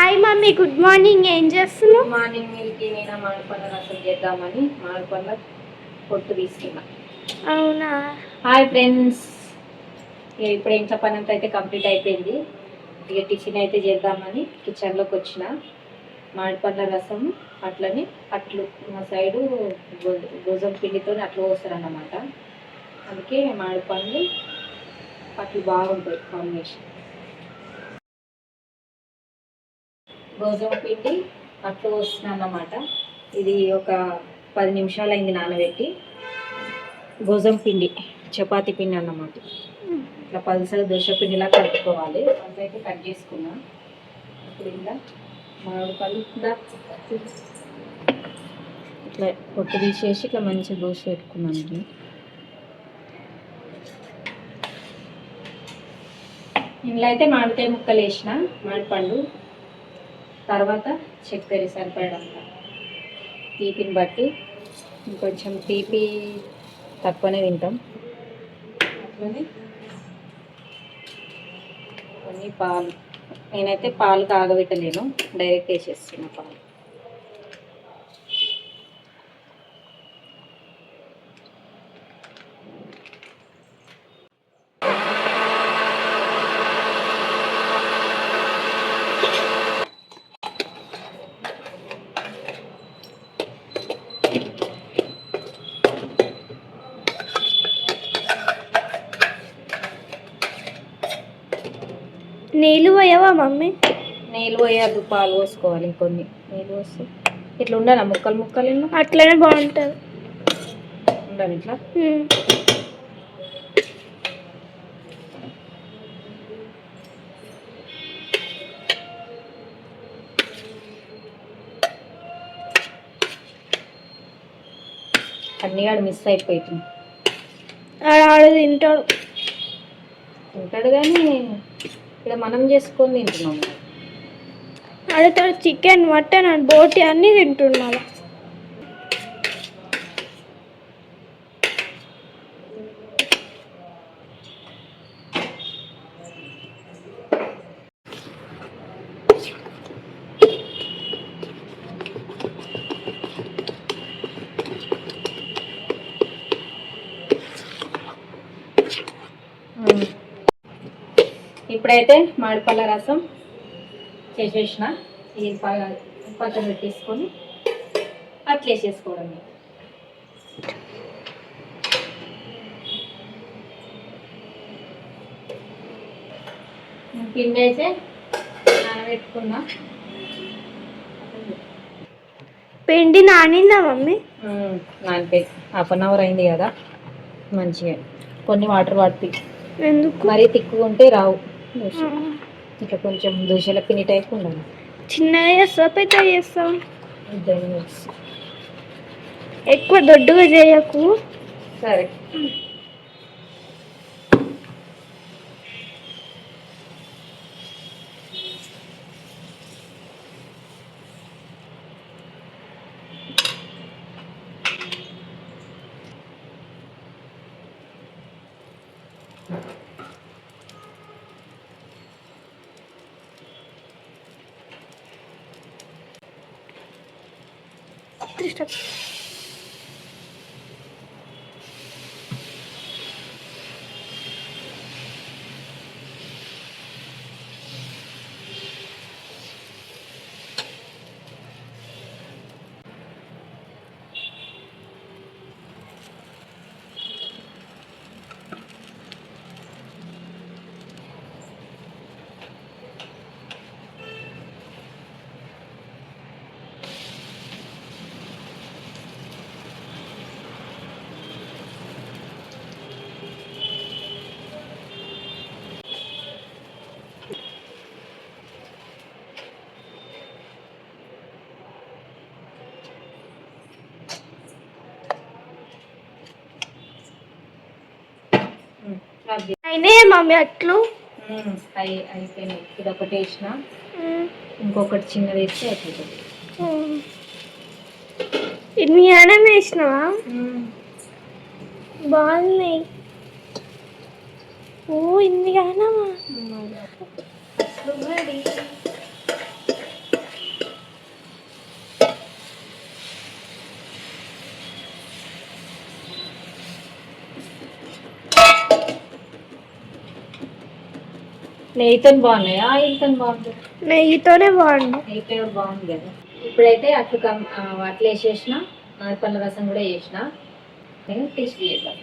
Hi mummy, good morning. ఏం చేస్తున్నావు? Good morning Milky. నేను మామిడి పండ్ల రసం చేద్దామని మామిడి పండ్ల పొట్టు తీసుకున్నా. అవునా? Hi friends. ఇప్పుడు ఇంట్లో పని అంతా అయితే కంప్లీట్ అయిపోయింది. ఇక టిఫిన్ అయితే చేద్దామని కిచెన్లోకి వచ్చిన. మామిడి పండ్ల రసం అట్లని అట్లు మా సైడు గోధుమ పిండితో అట్లు పోస్తారన్నమాట. అందుకే మామిడి పండ్లు అట్లు బాగుంటాయి కాంబినేషన్. గోధుమ పిండి అట్లు వస్తున్నాను అన్నమాట. ఇది ఒక 10 నిమిషాలు అయింది నానబెట్టి. గోధుమ పిండి చపాతీ పిండి అన్నమాట. ఇట్లా పల్సగా దోశ పిండిలా కలుపుకోవాలి. అయితే కట్ చేసుకున్నా. ఇప్పుడు ఇలా మామిడి పళ్ళు ఇట్లా పొట్టు తీసేసి ఇట్లా మంచిగా దోశ పెట్టుకున్నాను. ఇందులో అయితే మామిడికాయ ముక్కలు వేసిన మామిడిపండు, తర్వాత చక్కెర సరిపడంత, తీపిని బట్టి. ఇంకొంచెం తీపి తక్కువనే తింటాం. అట్లనే కొన్ని పాలు. నేనైతే పాలు కాగబెట్టలేను, డైరెక్ట్ వేసేస్తున్నా పాలు. నీళ్ళు పోయావా మమ్మీ? నీళ్ళు పోయద్దు, పాలు పోసుకోవాలి. ఇంకొన్ని నీళ్ళు పోస్తే ఇట్లా ఉండాలి. ముక్కలు ముక్కలు అట్లనే బాగుంటుంది. ఉండాలి ఇట్లా. అన్నీ ఆడు మిస్ అయిపోతుంది. ఆడు తింటాడు కానీ ఇక్కడ మనం చేసుకొని తింటున్నాము. ఆడితో చికెన్, మటన్ అండ్ బోటి అన్నీ తింటున్నాడు. ఇప్పుడైతే మామిడిపళ్ళ రసం చేసేసిన. ఇది పక్కన పెట్టేసుకొని అట్లా వేసేసుకోవడం. పిండి అయితే నానబెట్టుకున్నా. పిండి నానిందా మమ్మీ? నానిపోయి 1/2 అవర్ అయింది కదా. మంచిగా కొన్ని వాటర్ పడుతుంది. ఎందుకు? మరీ తిక్కుగా ఉంటే రావు దోశ. ఇట్లా కొంచెం దోశల పిండి టైప్ ఉండాలి. చిన్నగా చేస్తావా, పెద్దగా చేస్తావా? ఇద్దరు ఎక్కువ దొడ్డుగా చేయకు. సరే. అయినా మమ్మీ అట్లు అయిపోయినాయి. ఇది ఒకటి వేసిన, ఇంకొకటి చిన్నది వేస్తే అయిపోతుంది. ఇన్ని అన్నం వేసినావా? బాగున్నాయి. ఓ ఇన్ని అన్నమా? నెయ్యితో బాగున్నాయి, ఆయిల్తో బాగుంటుంది. నెయ్యితోనే బాగుంది. నెయ్యితో కూడా బాగుంది కదా. ఇప్పుడైతే అట్లు అట్లు వేసేసిన, మామిడిపండ్ల రసం కూడా వేసిన. నేను టేస్ట్ చేద్దాం.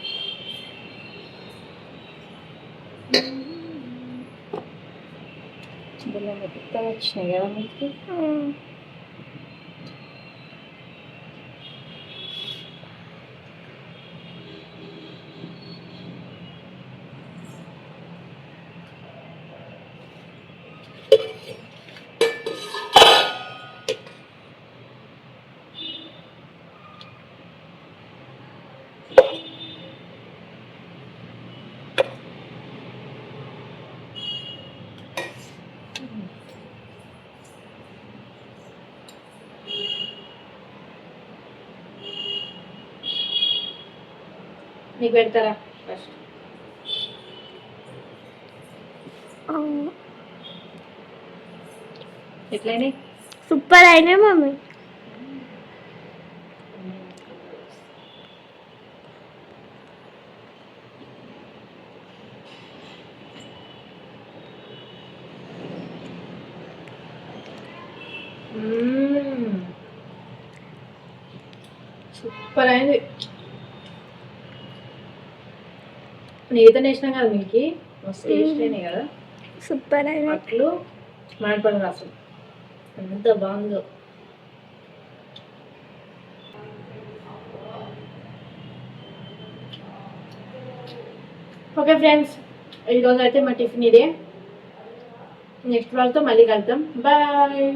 మెత్తగా వచ్చినాయి కదా మీకు. నీకు పెడతారా ఫస్ట్? ఎట్లయినాయి? సూపర్ అయినాయి మమ్మీ. సూపర్ అయింది. నెయ్యితో వేసినాం కదా మీకు, మస్తు టేస్ట్ అయినాయి కదా. సూపర్ అయినాయి. అట్లు మామిడిపండు రసం ఎంత బాగుందో. ఓకే ఫ్రెండ్స్, ఈరోజు అయితే మా టిఫిన్ ఇదే. నెక్స్ట్ వాళ్ళతో మళ్ళీ కలుద్దాం. బాయ్.